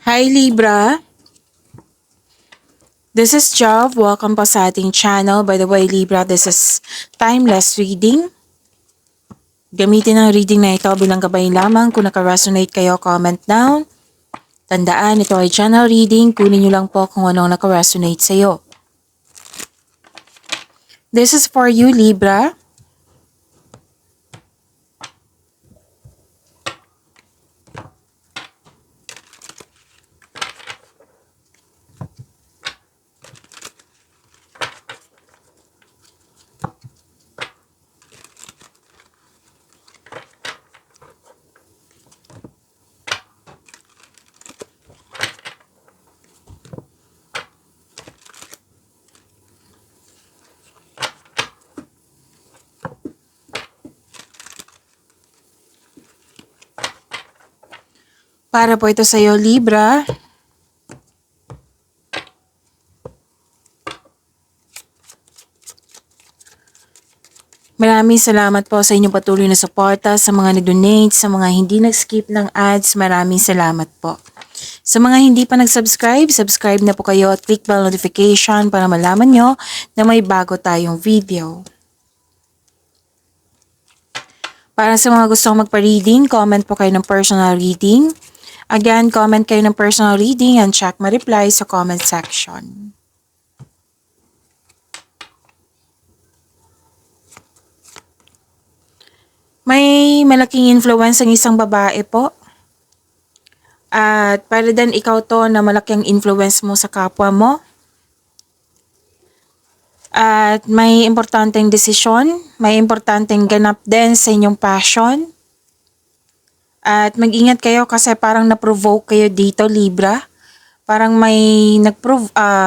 Hi Libra, this is Jav. Welcome po sa ating channel. By the way Libra, this is timeless reading. Gamitin ang reading na ito bilang gabay lamang. Kung naka-resonate kayo, comment down. Tandaan, ito ay channel reading. Kunin nyo lang po kung anong naka-resonate sa iyo. This is for you Libra. Para po ito sa iyo Libra. Maraming salamat po sa inyong patuloy na suporta, sa mga nag-donate, sa mga hindi nag-skip ng ads, maraming salamat po. Sa mga hindi pa nag-subscribe, subscribe na po kayo at click bell notification para malaman nyo na may bago tayong video. Para sa mga gustong magpa-reading, comment po kayo ng personal reading. Again, comment kayo ng personal reading and check my reply sa comment section. May malaking influence ang isang babae po. At para din ikaw to na malaking influence mo sa kapwa mo. At may importanteng desisyon, may importanteng ganap din sa inyong passion. At mag-ingat kayo kasi parang na-provoke kayo dito, Libra. Parang may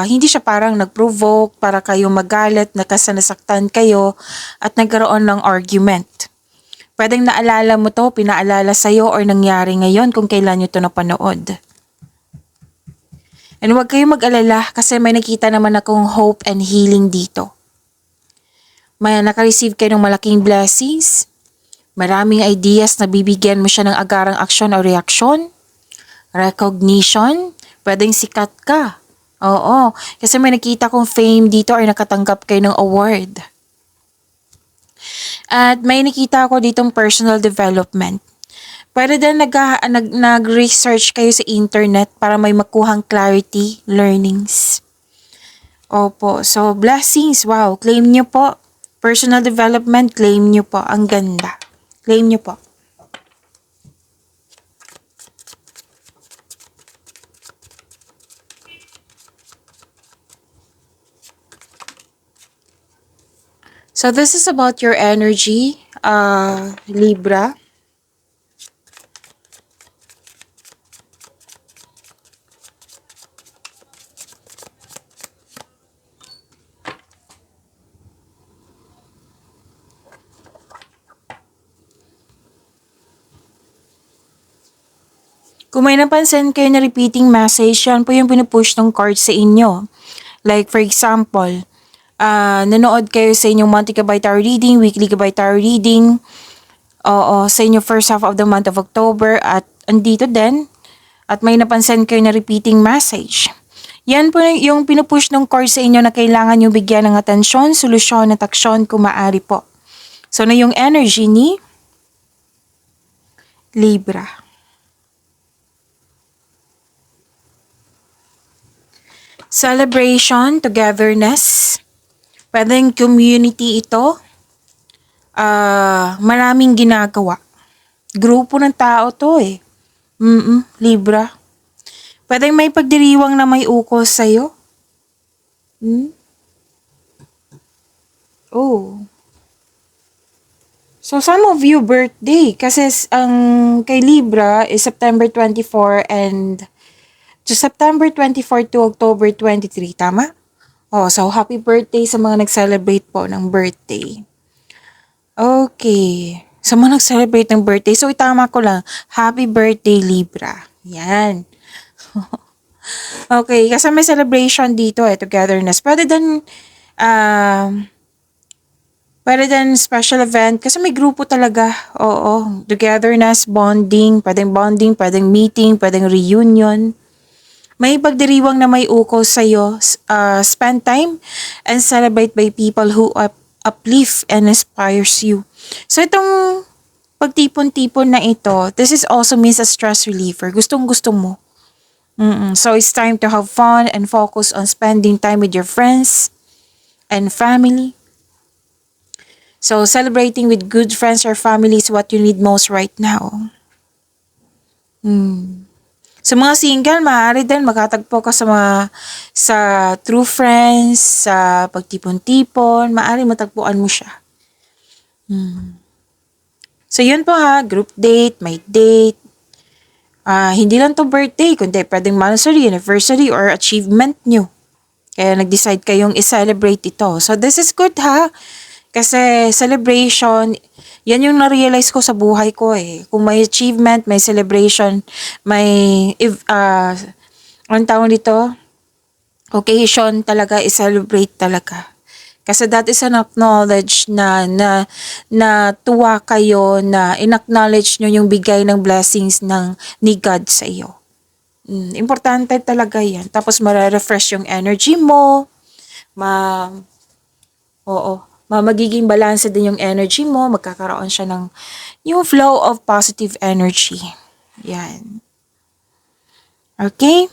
hindi siya parang nag-provoke para kayo magalit, nasaktan kayo at nagkaroon ng argument. Pwedeng naalala mo to, pinaalala sa'yo or nangyari ngayon kung kailan nyo to napanood. And huwag kayong mag-alala kasi may nakita naman akong hope and healing dito. May naka-receive kayo ng malaking blessings. Maraming ideas na bibigyan mo siya ng agarang aksyon o reaksyon. Recognition. Pwedeng sikat ka. Oo, kasi may nakita kong fame dito or nakatanggap kayo ng award. At may nakita ako ditong personal development. Pwede din nag-research kayo sa internet para may makuhang clarity, learnings. Opo, so blessings, wow, claim nyo po. Personal development, claim nyo po. Ang ganda. Claim nyo po. So this is about your energy, Libra. Kung may napansin kayo na repeating message, yan po yung pinupush ng card sa inyo. Like for example, nanood kayo sa inyong monthly Gabay Tarot reading, weekly Gabay Tarot reading, sa inyong first half of the month of October at andito din, at may napansin kayo na repeating message. Yan po yung pinupush ng card sa inyo na kailangan nyo bigyan ng atensyon, solusyon at aksyon kung maaari po. So na yung energy ni Libra. Celebration, togetherness. Pwedeng community ito. Maraming ginagawa. Grupo ng tao to eh. Libra. Pwedeng may pagdiriwang na may ukol sa'yo. Oh. So some of you birthday. Kasi ang kay Libra is September 24 and to September 24 to October 23, tama? Oh, so happy birthday sa mga nag-celebrate po ng birthday. Okay. Sa mga nag-celebrate ng birthday, so itama ko lang, happy birthday Libra. Yan. Okay, kasi may celebration dito togetherness. Pwede din special event kasi may grupo talaga. Oo, togetherness, bonding, pwedeng meeting, pwedeng reunion. May pagdiriwang na may ukol sa'yo. Spend time and celebrate by people who uplift and inspires you. So itong pagtipon-tipon na ito, this is also means a stress reliever. Gustong-gusto mo. So it's time to have fun and focus on spending time with your friends and family. So celebrating with good friends or family is what you need most right now. Sa mga single, maaari din makatagpo ka sa true friends, sa pagtipon-tipon, maaari matagpuan mo siya. So yun po ha, group date, may date. Hindi lang to birthday, kundi pwedeng monthsary, anniversary, or achievement nyo. Kaya nag-decide kayong i-celebrate ito. So this is good ha. Kasi celebration, yan yung na-realize ko sa buhay ko eh. Kung may achievement, may celebration, may, anong tawag dito? Occasion talaga, i-celebrate talaga. Kasi that is an acknowledge na tuwa kayo, na in-acknowledge nyo yung bigay ng blessings ni God sa iyo. Importante talaga yan. Tapos mare-refresh yung energy mo, magiging balance din yung energy mo, magkakaroon siya ng yung flow of positive energy. Yan. Okay?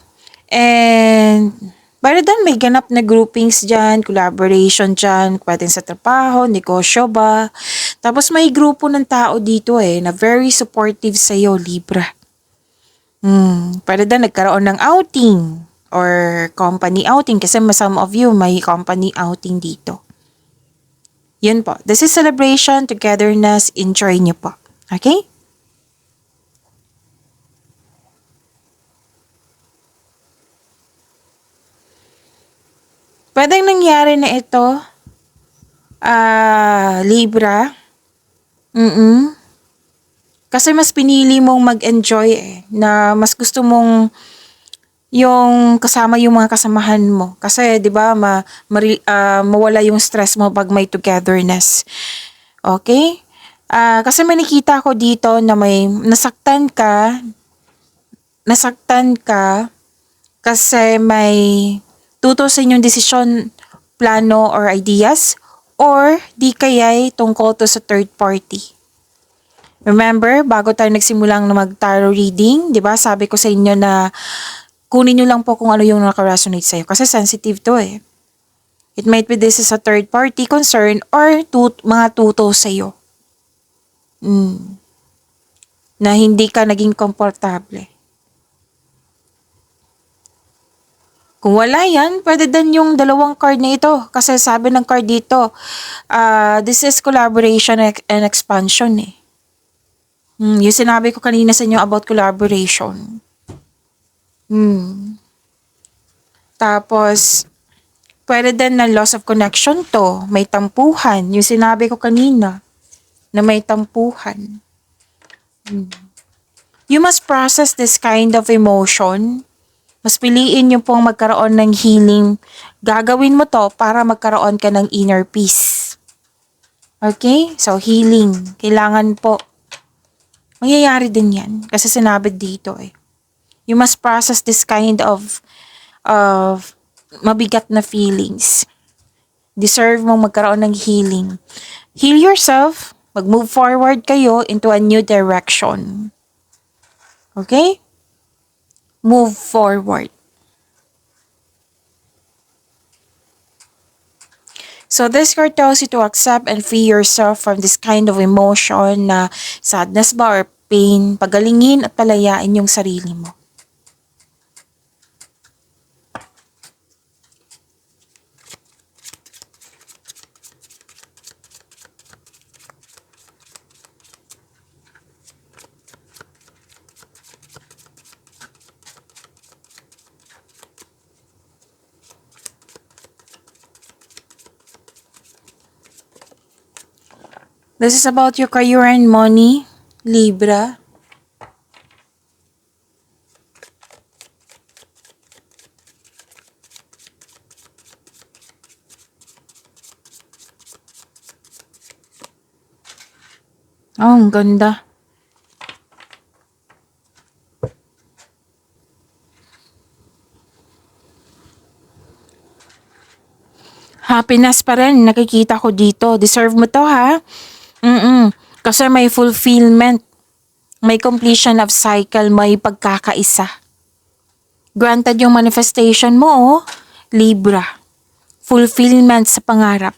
And para doon may ganap na groupings dyan, collaboration dyan, pwedeng sa trabaho, negosyo ba. Tapos may grupo ng tao dito na very supportive sa'yo, Libra. Para doon nagkaroon ng outing or company outing kasi some of you may company outing dito. Yun po. This is celebration, togetherness, enjoy niyo po. Okay? Pwedeng nangyari na ito, Libra. Kasi mas pinili mong mag-enjoy na mas gusto mong yung kasama yung mga kasamahan mo. Kasi 'di ba mawala yung stress mo pag may togetherness. Okay? Kasi may nakita ko dito na may nasaktan ka kasi may tutusin yung desisyon, plano or ideas or di kaya'y tungkol to sa third party. Remember, bago tayo nagsimulang na mag-tarot reading, 'di ba? Sabi ko sa inyo na kunin nyo lang po kung ano yung nakaresonate sa'yo. Kasi sensitive to It might be this is a third party concern or mga tuto sa'yo. Na hindi ka naging komportable. Kung wala yan, pwede din yung dalawang card na ito. Kasi sabi ng card dito, this is collaboration and expansion Yung sinabi ko kanina sa inyo about collaboration. Tapos, pwede din na loss of connection to. May tampuhan. Yung sinabi ko kanina, na may tampuhan. You must process this kind of emotion. Mas piliin nyo pong magkaroon ng healing. Gagawin mo to para magkaroon ka ng inner peace. Okay? So, healing. Kailangan po. Mangyayari din yan. Kasi sinabi dito You must process this kind of mabigat na feelings. Deserve mong magkaroon ng healing. Heal yourself. Mag-move forward kayo into a new direction. Okay? Move forward. So this card tells you to accept and free yourself from this kind of emotion na sadness ba or pain. Pagalingin at palayain yung sarili mo. This is about your career and money, Libra. Oh, ang ganda. Happiness pa rin, nakikita ko dito. Deserve mo to, ha? Kasi may fulfillment, may completion of cycle, may pagkakaisa. Granted yung manifestation mo, oh. Libra. Fulfillment sa pangarap.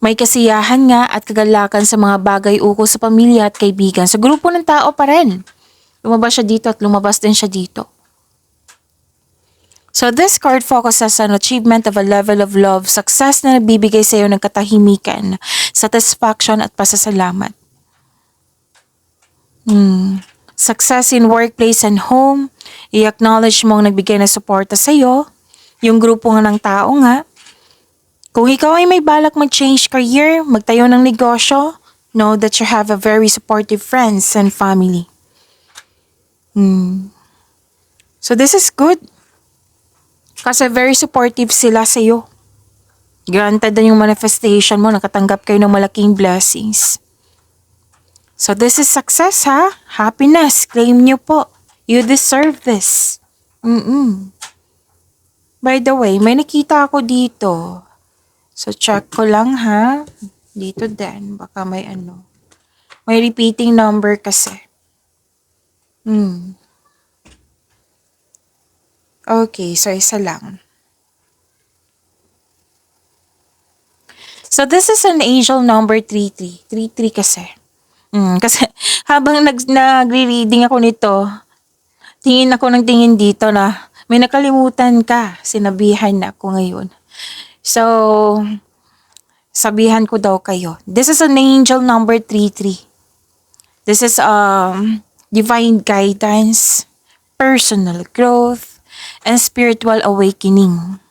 May kasiyahan nga at kagalakan sa mga bagay ukol sa pamilya at kaibigan. Sa grupo ng tao pa rin. Lumabas siya dito at lumabas din siya dito. So this card focuses on achievement of a level of love, success na nagbibigay sa iyo ng katahimikan, satisfaction at pasasalamat. Success in workplace and home, i-acknowledge mo ang nagbigay ng suporta sa iyo, yung grupo nga ng tao nga. Kung ikaw ay may balak mag-change career, magtayo ng negosyo, know that you have a very supportive friends and family. So this is good. Kasi very supportive sila sa iyo. Granted na yung manifestation mo, nakatanggap kayo ng malaking blessings. So this is success, ha? Happiness. Claim nyo po. You deserve this. By the way, may nakita ako dito. So check ko lang, ha? Dito din. Baka may ano. May repeating number kasi. Okay, so isa lang. So this is an angel number 33. 33 kasi. Kasi habang nagre-reading ako nito, tingin ako ng tingin dito na may nakalimutan ka. Sinabihan na ako ngayon. So, sabihan ko daw kayo. This is an angel number 33. This is divine guidance, personal growth, and spiritual awakening.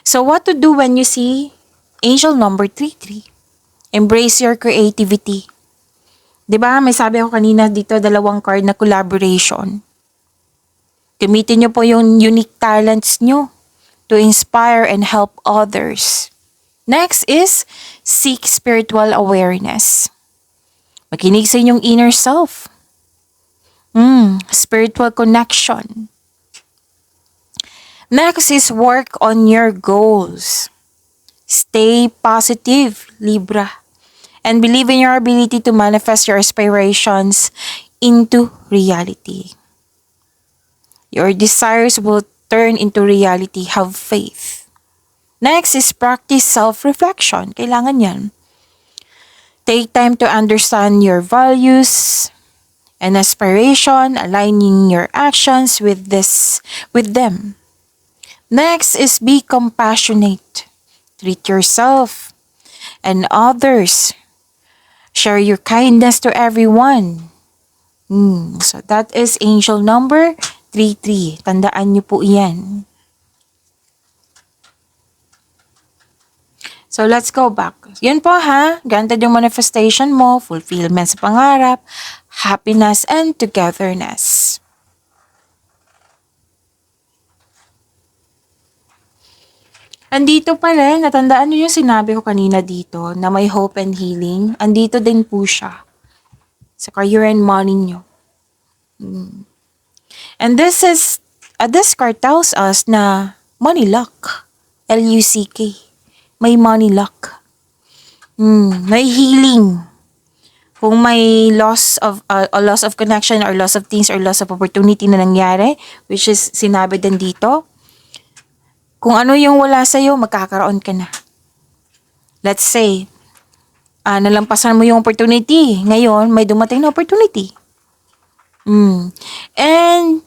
So what to do when you see angel number 33? Embrace your creativity. 'Di ba? May sabi ako kanina dito, dalawang card na collaboration. Gamitin niyo po yung unique talents niyo to inspire and help others. Next is seek spiritual awareness. Makinig sa inyong inner self. Spiritual connection. Next is work on your goals. Stay positive, Libra. And believe in your ability to manifest your aspirations into reality. Your desires will turn into reality. Have faith. Next is practice self-reflection. Kailangan yan. Take time to understand your values and aspiration, aligning your actions with them. Next is be compassionate. Treat yourself and others. Share your kindness to everyone. So that is angel number 33. Tandaan niyo po iyan. So let's go back. Yun po, ha. Granted yung manifestation mo, fulfillment sa pangarap, happiness, and togetherness. Andito pa rin, natandaan nyo yung sinabi ko kanina dito na may hope and healing. Andito din po siya sa career and money nyo. And this card tells us na money luck. L-U-C-K. May money luck. May healing. Kung may loss of connection or loss of things or loss of opportunity na nangyari, which is sinabi din dito, kung ano yung wala sa'yo, magkakaroon ka na. Let's say, nalampasan mo yung opportunity. Ngayon, may dumating na opportunity. And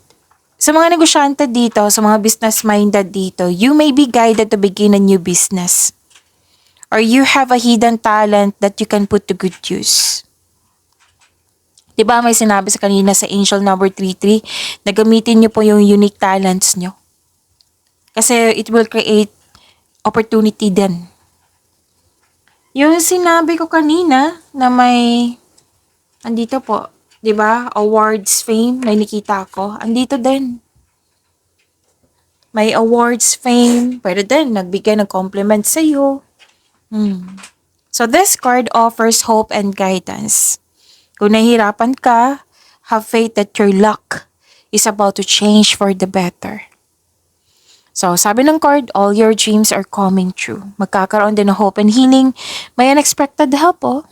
sa mga negosyante dito, sa mga business-minded dito, you may be guided to begin a new business. Or you have a hidden talent that you can put to good use. Diba may sinabi sa kanina sa angel number 33 na gamitin nyo po yung unique talents nyo. Kasi it will create opportunity din. Yung sinabi ko kanina na may, andito po, di ba? Awards, fame, may nakita ko. Andito din. May awards, fame, pwede din, nagbigay ng compliment sa iyo. So this card offers hope and guidance. Kung nahihirapan ka, have faith that your luck is about to change for the better. So, sabi ng card, all your dreams are coming true. Magkakaroon din ng hope and healing. May unexpected help, oh.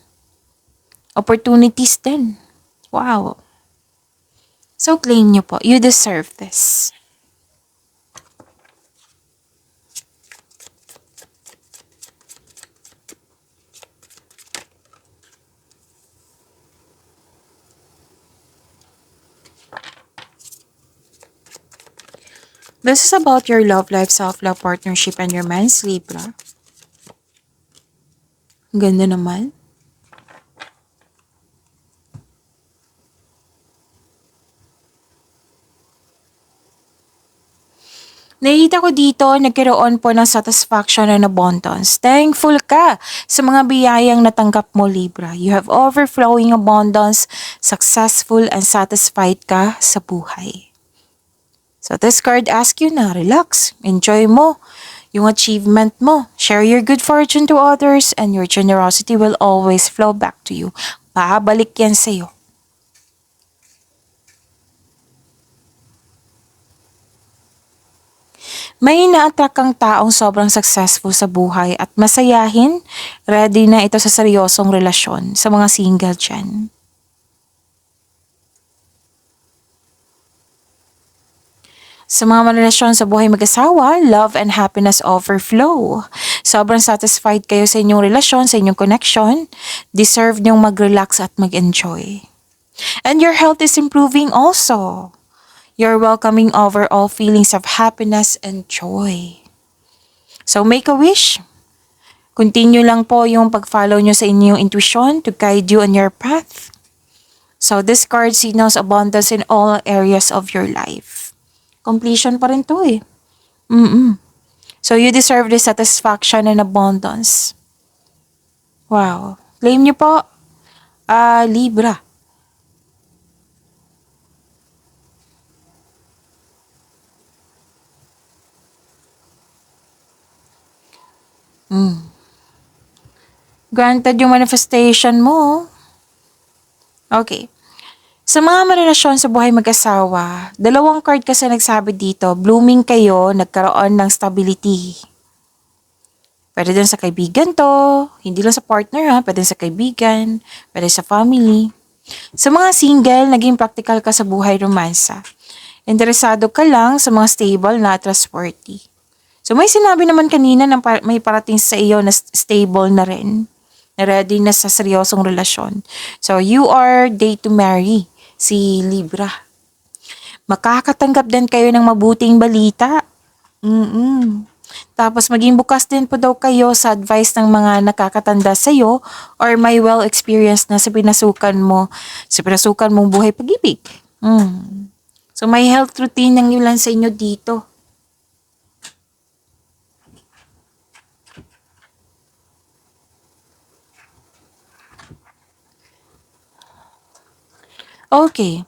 Opportunities din. Wow. So, claim nyo po. You deserve this. This is about your love life, self-love, partnership, and your man's Libra. Ang ganda naman. Nakita ko dito, nagkaroon po ng satisfaction and abundance. Thankful ka sa mga biyayang natanggap mo, Libra. You have overflowing abundance, successful and satisfied ka sa buhay. So this card asks you na, relax, enjoy mo yung achievement mo. Share your good fortune to others and your generosity will always flow back to you. Babalik yan sa'yo. May na-attract kang taong sobrang successful sa buhay at masayahin, ready na ito sa seryosong relasyon sa mga single dyan. Sa mga relasyon sa buhay mag-asawa, love and happiness overflow. Sobrang satisfied kayo sa inyong relasyon, sa inyong connection. Deserve niyong mag-relax at mag-enjoy. And your health is improving also. You're welcoming over all feelings of happiness and joy. So make a wish. Continue lang po yung pag-follow nyo sa inyong intuition to guide you on your path. So this card signals abundance in all areas of your life. Completion pa rin to eh. So you deserve this satisfaction and abundance. Wow. Claim nyo po, Libra. Granted yung manifestation mo. Okay. Sa mga marelasyon sa buhay mag-asawa, dalawang card kasi nagsabi dito, blooming kayo, nagkaroon ng stability. Pwede din sa kaibigan to, hindi lang sa partner ha, pwede sa kaibigan, pwede sa family. Sa mga single, naging practical ka sa buhay romansa. Interesado ka lang sa mga stable na trustworthy. So may sinabi naman kanina na may parating sa iyo na stable na rin, na ready na sa seryosong relasyon. So you are date to marry, si Libra. Makakatanggap din kayo ng mabuting balita. Tapos maging bukas din po daw kayo sa advice ng mga nakakatanda sa iyo or may well-experienced na sa pinasukan mong buhay pag-ibig. So may health routine ng ilan sa inyo dito. Okay.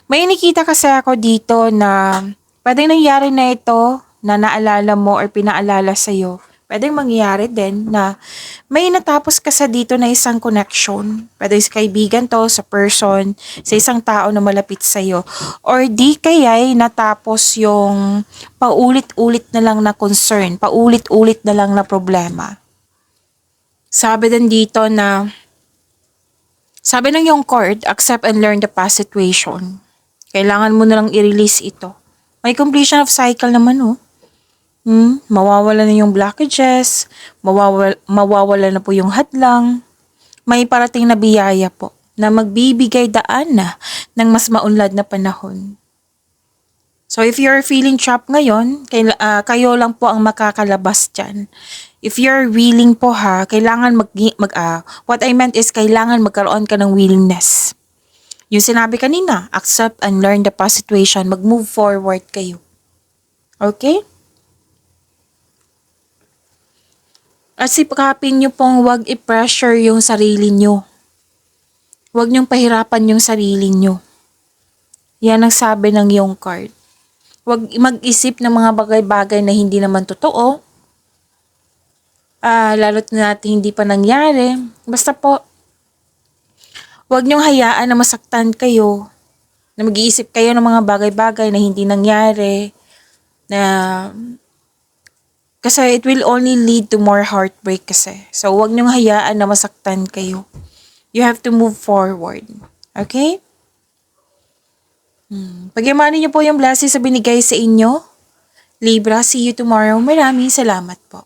May nakita kasi ako dito na pwedeng nangyari na ito na naalala mo or pinaalala sa'yo. Pwedeng mangyari din na may natapos ka sa dito na isang connection. Pwede sa kaibigan to, sa person, sa isang tao na malapit sa'yo. Or di kaya'y natapos yung paulit-ulit na lang na concern, paulit-ulit na lang na problema. Sabi din dito na sabi ng yung card, accept and learn the past situation. Kailangan mo na lang i-release ito. May completion of cycle naman, oh. Mawawala na yung blockages, mawawala na po yung hadlang. May parating na biyaya po na magbibigay daan na ng mas maunlad na panahon. So if you're feeling trapped ngayon, kayo lang po ang makakalabas dyan. If you're willing po kailangan what I meant is kailangan magkaroon ka ng willingness. Yung sinabi kanina, accept and learn the past situation, mag-move forward kayo. Okay? At sipakapin nyo pong wag i-pressure yung sarili nyo. Wag nyong pahirapan yung sarili nyo. Yan ang sabi ng yung card. Wag mag-isip ng mga bagay-bagay na hindi naman totoo. Lalo't na natin hindi pa nangyari. Basta po, wag niyong hayaan na masaktan kayo. Na mag-iisip kayo ng mga bagay-bagay na hindi nangyari. Na Kasi it will only lead to more heartbreak kasi. So, huwag niyong hayaan na masaktan kayo. You have to move forward. Okay? Pagyamanin niyo po yung blessings sa binigay sa inyo. Libra, see you tomorrow. Maraming salamat po.